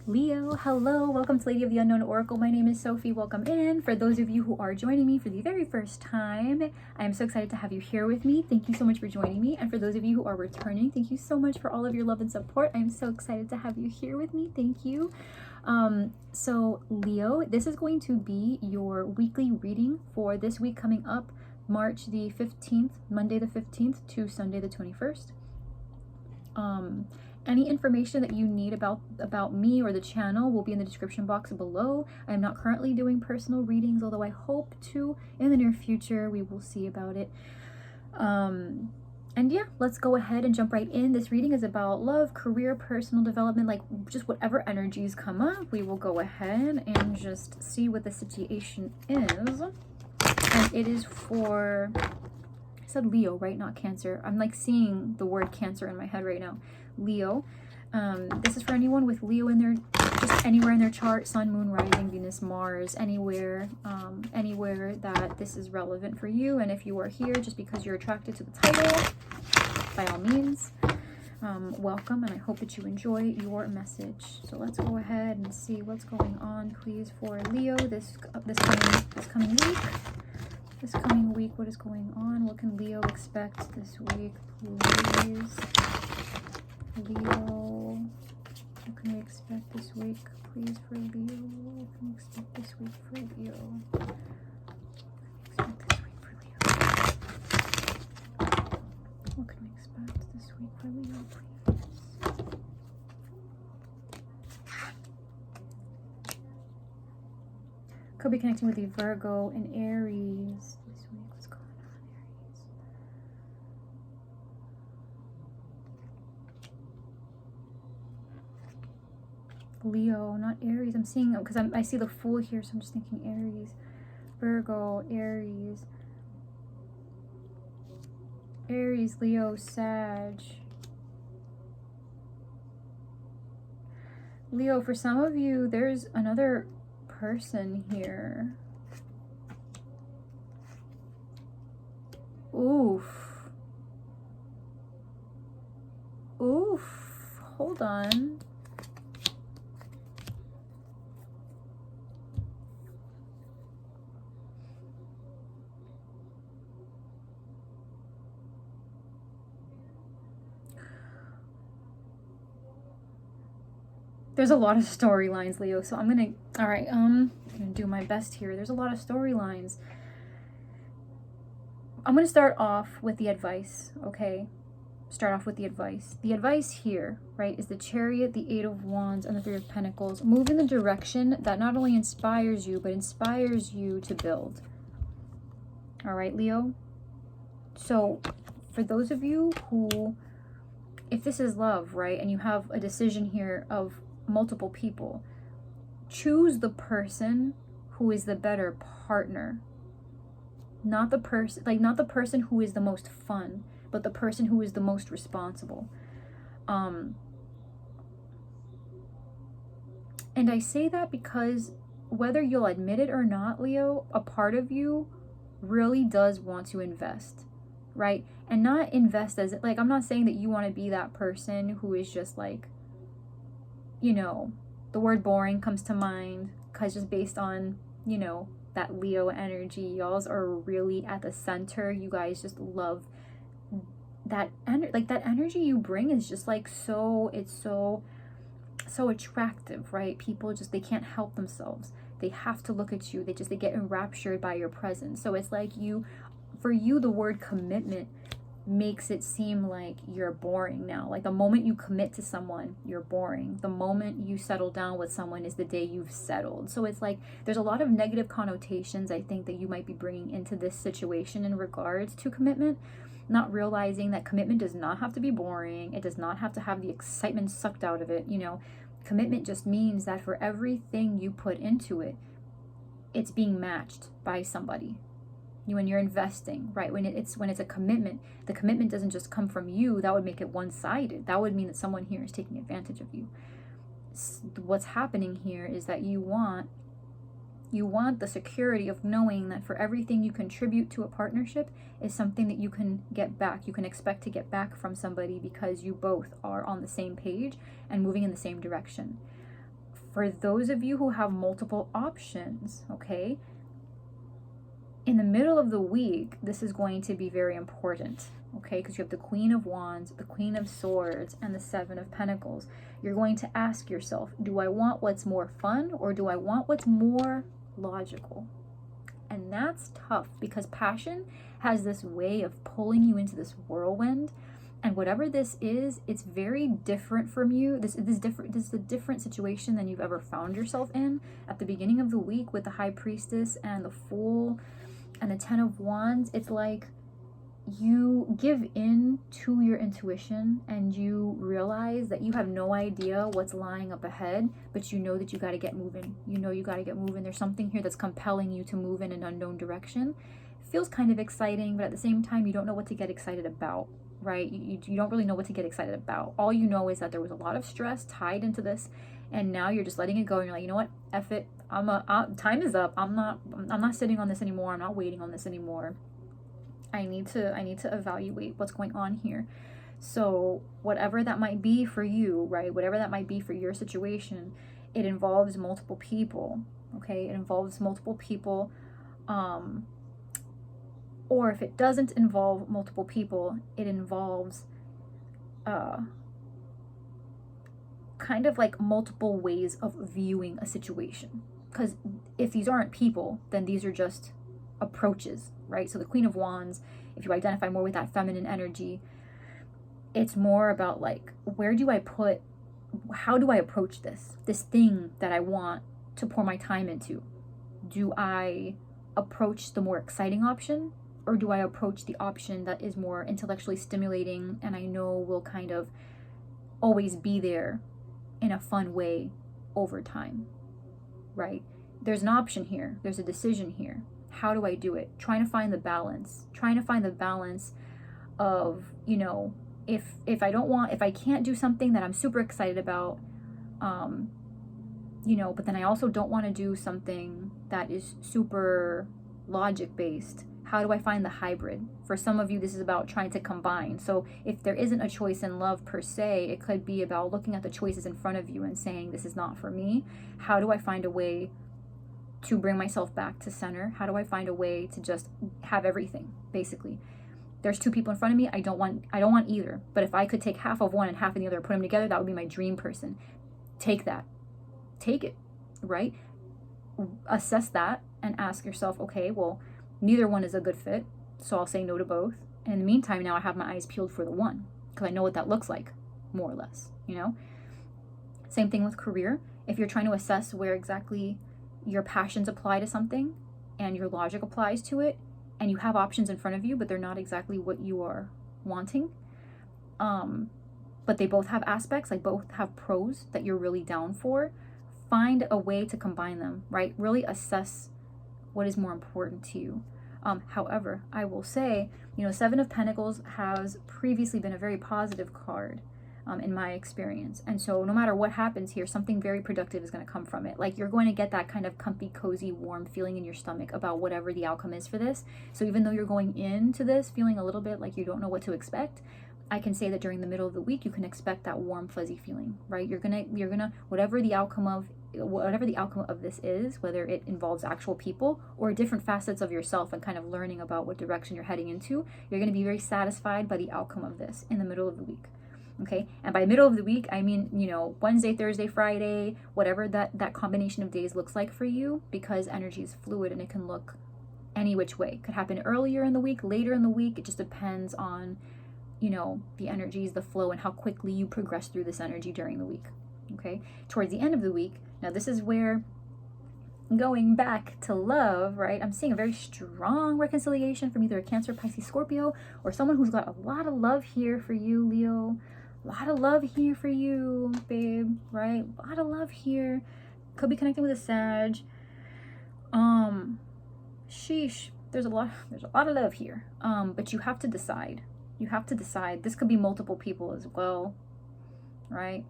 Leo, hello, welcome to Lady of the Unknown Oracle. My name is Sophie. Welcome in. For those of you who are joining me for the very first time, I am so excited to have you here with me. Thank you so much for joining me. And for those of you who are returning, thank you so much for all of your love and support. I'm so excited to have you here with me. Thank you. So Leo, this is going to be your weekly reading for this week coming up, March the 15th, Monday the 15th to Sunday the 21st. Any information that you need about me or the channel will be in the description box below. I am not currently doing personal readings, although I hope to in the near future. We will see about it. And yeah, let's go ahead and jump right in. This reading is about love, career, personal development, like just whatever energies come up. We will go ahead and just see what the situation is. And it is for, I said Leo, right? Not Cancer. I'm like seeing the word Cancer in my head right now. Leo. This is for anyone with Leo in their, just anywhere in their chart, Sun, Moon, Rising, Venus, Mars, anywhere that this is relevant for you. And if you are here just because you're attracted to the title, by all means, welcome, and I hope that you enjoy your message. So let's go ahead and see what's going on, please, for Leo this coming week. This coming week, what is going on? What can Leo expect this week, please? Leo, what can we expect this week, please, for Leo? What can we expect this week for Leo? What can we expect this week for Leo, please? Could be connecting with the Virgo and Aries this week. What's going on, Aries? Leo, not Aries. I'm seeing, because I see the Fool here, so I'm just thinking Aries. Virgo, Aries. Aries, Leo, Sag. Leo, for some of you, there's another person here. Oof. Oof. Hold on. There's a lot of storylines, Leo, so I'm gonna do my best here. There's a lot of storylines. I'm gonna start off with the advice, okay? Start off with the advice. The advice here, right, is the Chariot, the Eight of Wands, and the Three of Pentacles. Move in the direction that not only inspires you, but inspires you to build. All right, Leo? So, for those of you who, if this is love, right, and you have a decision here of multiple people, choose the person who is the better partner. Not the person who is the most fun, but the person who is the most responsible. And I say that because whether you'll admit it or not, Leo, a part of you really does want to invest, right? And not invest as, like, I'm not saying that you want to be that person who is just like, you know, the word boring comes to mind because just based on, you know, that Leo energy, y'all are really at the center. You guys just love that that energy you bring is just like so attractive, right? People just, they can't help themselves. They have to look at you. They get enraptured by your presence. So it's like for you, the word commitment makes it seem like you're boring now. Like the moment you commit to someone, you're boring. The moment you settle down with someone is the day you've settled. So it's like there's a lot of negative connotations, I think, that you might be bringing into this situation in regards to commitment, not realizing that commitment does not have to be boring. It does not have to have the excitement sucked out of it. You know, commitment just means that for everything you put into it, it's being matched by somebody. When you're investing, right? When it's a commitment, the commitment doesn't just come from you. That would make it one-sided. That would mean that someone here is taking advantage of you. What's happening here is that you want the security of knowing that for everything you contribute to a partnership is something that you can get back. You can expect to get back from somebody because you both are on the same page and moving in the same direction. For those of you who have multiple options, okay, in the middle of the week, this is going to be very important, okay, because you have the Queen of Wands, the Queen of Swords, and the Seven of Pentacles. You're going to ask yourself, do I want what's more fun, or do I want what's more logical? And that's tough, because passion has this way of pulling you into this whirlwind. And whatever this is, it's very different from you. This is a different situation than you've ever found yourself in. At the beginning of the week with the High Priestess and the Fool and the Ten of Wands, it's like you give in to your intuition and you realize that you have no idea what's lying up ahead, but you know that you got to get moving. You know you got to get moving. There's something here that's compelling you to move in an unknown direction. It feels kind of exciting, but at the same time, you don't know what to get excited about, right? You don't really know what to get excited about. All you know is that there was a lot of stress tied into this, and now you're just letting it go, and you're like, you know what, F it. Time is up. I'm not sitting on this anymore. I'm not waiting on this anymore. I need to evaluate what's going on here. So whatever that might be for you, right? Whatever that might be for your situation, it involves multiple people, okay? It involves multiple people. Or if it doesn't involve multiple people, it involves kind of like multiple ways of viewing a situation. Because if these aren't people, then these are just approaches, right? So the Queen of Wands, if you identify more with that feminine energy, it's more about like, how do I approach this thing that I want to pour my time into? Do I approach the more exciting option, or do I approach the option that is more intellectually stimulating and I know will kind of always be there in a fun way over time, right? There's an option here. There's a decision here. How do I do it? Trying to find the balance. Trying to find the balance of, you know, if I can't do something that I'm super excited about, you know, but then I also don't want to do something that is super logic based. How do I find the hybrid? For some of you, this is about trying to combine. So if there isn't a choice in love per se, it could be about looking at the choices in front of you and saying, this is not for me. How do I find a way to bring myself back to center? How do I find a way to just have everything, basically? There's two people in front of me. I don't want either. But if I could take half of one and half of the other, put them together, that would be my dream person. Take that. Take it, right? Assess that and ask yourself, okay, well, neither one is a good fit, so I'll say no to both. And in the meantime, now I have my eyes peeled for the one, because I know what that looks like, more or less, you know? Same thing with career. If you're trying to assess where exactly your passions apply to something and your logic applies to it, and you have options in front of you, but they're not exactly what you are wanting, but they both have aspects, like both have pros that you're really down for, find a way to combine them, right? Really assess what is more important to you. However, I will say, you know, Seven of Pentacles has previously been a very positive card in my experience. And so no matter what happens here, something very productive is going to come from it. Like, you're going to get that kind of comfy, cozy, warm feeling in your stomach about whatever the outcome is for this. So even though you're going into this feeling a little bit like you don't know what to expect, I can say that during the middle of the week, you can expect that warm, fuzzy feeling, right? You're gonna, whatever the outcome of this is, whether it involves actual people or different facets of yourself and kind of learning about what direction you're heading into, you're going to be very satisfied by the outcome of this in the middle of the week. Okay. And by middle of the week, I mean, you know, Wednesday, Thursday, Friday, whatever that combination of days looks like for you, because energy is fluid and it can look any which way. It could happen earlier in the week, later in the week. It just depends on, you know, the energies, the flow, and how quickly you progress through this energy during the week. Okay. Towards the end of the week, now this is where, going back to love, right? I'm seeing a very strong reconciliation from either a Cancer, Pisces, Scorpio, or someone who's got a lot of love here for you, Leo. A lot of love here for you, babe, right? A lot of love here. Could be connecting with a Sag. Sheesh. There's a lot of love here. But you have to decide. You have to decide. This could be multiple people as well, right?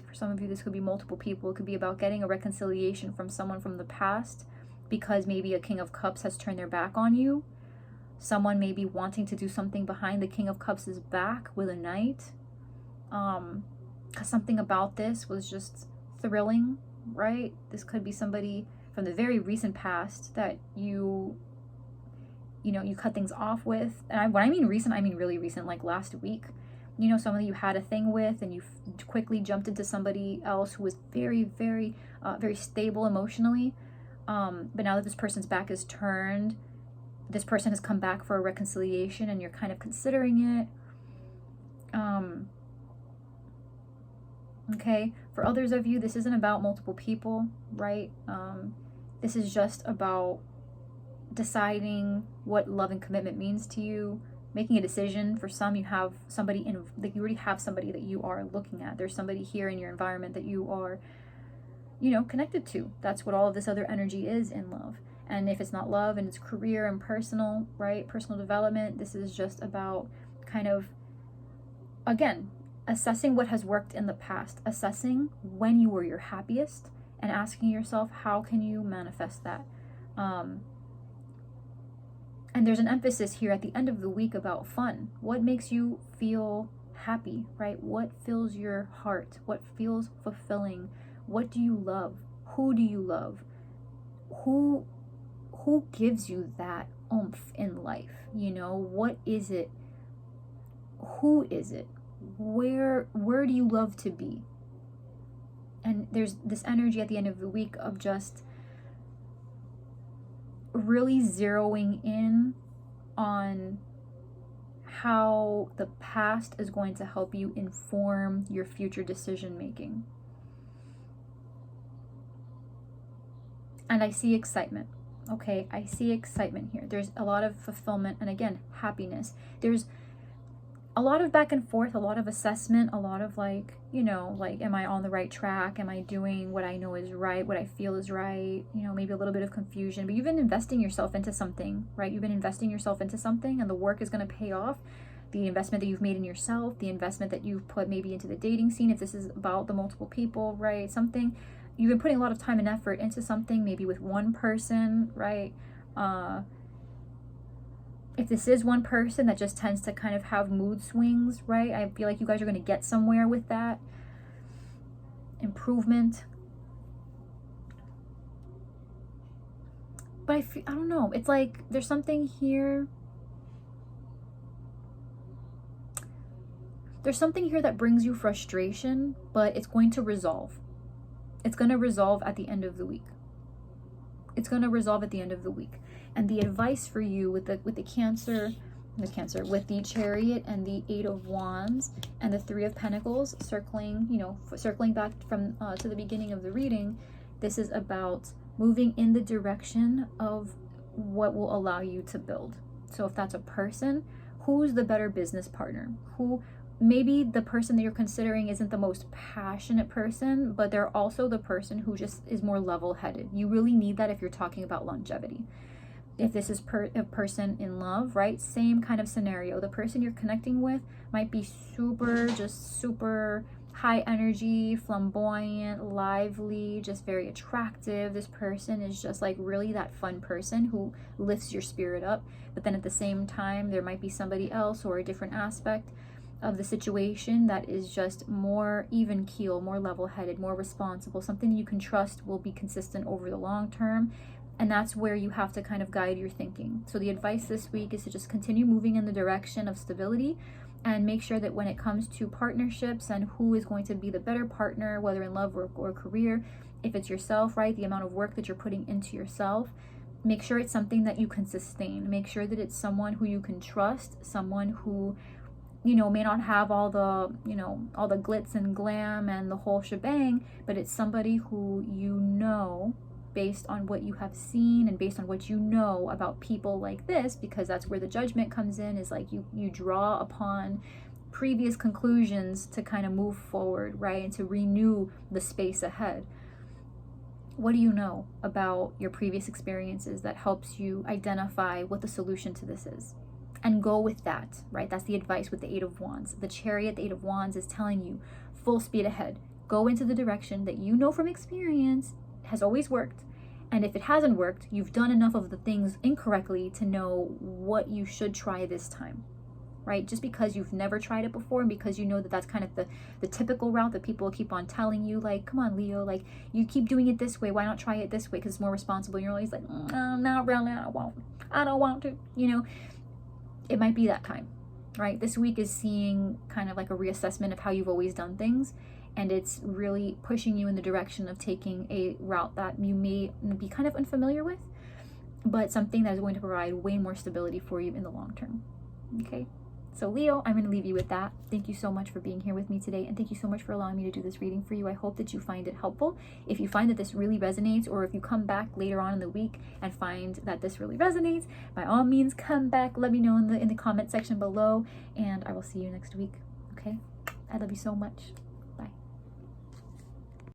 For some of you, this could be multiple people. It could be about getting a reconciliation from someone from the past, because maybe a King of Cups has turned their back on you. Someone may be wanting to do something behind the King of Cups' back with a Knight. because something about this was just thrilling, right? This could be somebody from the very recent past that you cut things off with. And when I mean recent, I mean really recent, like last week. Somebody you had a thing with, and you quickly jumped into somebody else who was very, very, very stable emotionally. But now that this person's back is turned, this person has come back for a reconciliation, and you're kind of considering it. Okay, for others of you, this isn't about multiple people, right? This is just about deciding what love and commitment means to you, making a decision. For some, you have somebody you already have somebody that you are looking at. There's somebody here in your environment that you are, connected to. That's what all of this other energy is in love. And if it's not love and it's career and personal, right? Personal development, this is just about kind of, again, assessing what has worked in the past, assessing when you were your happiest, and asking yourself, how can you manifest that? And there's an emphasis here at the end of the week about fun. What makes you feel happy, right? What fills your heart? What feels fulfilling? What do you love? Who do you love? Who gives you that oomph in life? What is it? Who is it? Where do you love to be? And there's this energy at the end of the week of just really zeroing in on how the past is going to help you inform your future decision making. And I see excitement. Okay, I see excitement here. There's a lot of fulfillment and, again, happiness. There's a lot of back and forth, a lot of assessment, a lot of am I on the right track? Am I doing what I know is right, what I feel is right? Maybe a little bit of confusion, but you've been investing yourself into something, right? You've been investing yourself into something, and the work is going to pay off. The investment that you've made in yourself, the investment that you've put maybe into the dating scene, if this is about the multiple people, right? Something, you've been putting a lot of time and effort into something, maybe with one person, right? If this is one person that just tends to kind of have mood swings, right? I feel like you guys are going to get somewhere with that. Improvement. But I don't know. It's like there's something here. There's something here that brings you frustration, but it's going to resolve. It's going to resolve at the end of the week. It's going to resolve at the end of the week. And the advice for you with the Cancer, with the Chariot and the Eight of Wands and the Three of Pentacles, circling back from to the beginning of the reading, this is about moving in the direction of what will allow you to build. So if that's a person, who's the better business partner? Who, maybe the person that you're considering isn't the most passionate person, but they're also the person who just is more level-headed. You really need that if you're talking about longevity. If this is a person in love, right? Same kind of scenario. The person you're connecting with might be super high energy, flamboyant, lively, just very attractive. This person is just like really that fun person who lifts your spirit up. But then at the same time, there might be somebody else or a different aspect of the situation that is just more even keel, more level-headed, more responsible. Something you can trust will be consistent over the long term. And that's where you have to kind of guide your thinking. So the advice this week is to just continue moving in the direction of stability, and make sure that when it comes to partnerships and who is going to be the better partner, whether in love or career, if it's yourself, right, the amount of work that you're putting into yourself, make sure it's something that you can sustain. Make sure that it's someone who you can trust, someone who, may not have all the glitz and glam and the whole shebang, but it's somebody who based on what you have seen and based on what you know about people like this, because that's where the judgment comes in, is like you draw upon previous conclusions to kind of move forward, right? And to renew the space ahead. What do you know about your previous experiences that helps you identify what the solution to this is? And go with that, right? That's the advice with the Eight of Wands. The Chariot, the Eight of Wands, is telling you full speed ahead. Go into the direction that you know from experience has always worked. And if it hasn't worked, you've done enough of the things incorrectly to know what you should try this time. right? Just because you've never tried it before, and because you know that that's kind of the typical route that people keep on telling you, like, come on, Leo, like, you keep doing it this way, why not try it this way, because it's more responsible. You're always like, not really, I don't want to, you know. It might be that time, right? This week is seeing kind of like a reassessment of how you've always done things, and it's really pushing you in the direction of taking a route that you may be kind of unfamiliar with, but something that is going to provide way more stability for you in the long term. Okay, so Leo, I'm going to leave you with that. Thank you so much for being here with me today, and thank you so much for allowing me to do this reading for you. I hope that you find it helpful. If you find that this really resonates, or if you come back later on in the week and find that this really resonates, by all means come back, let me know in the comment section below, and I will see you next week. Okay, I love you so much.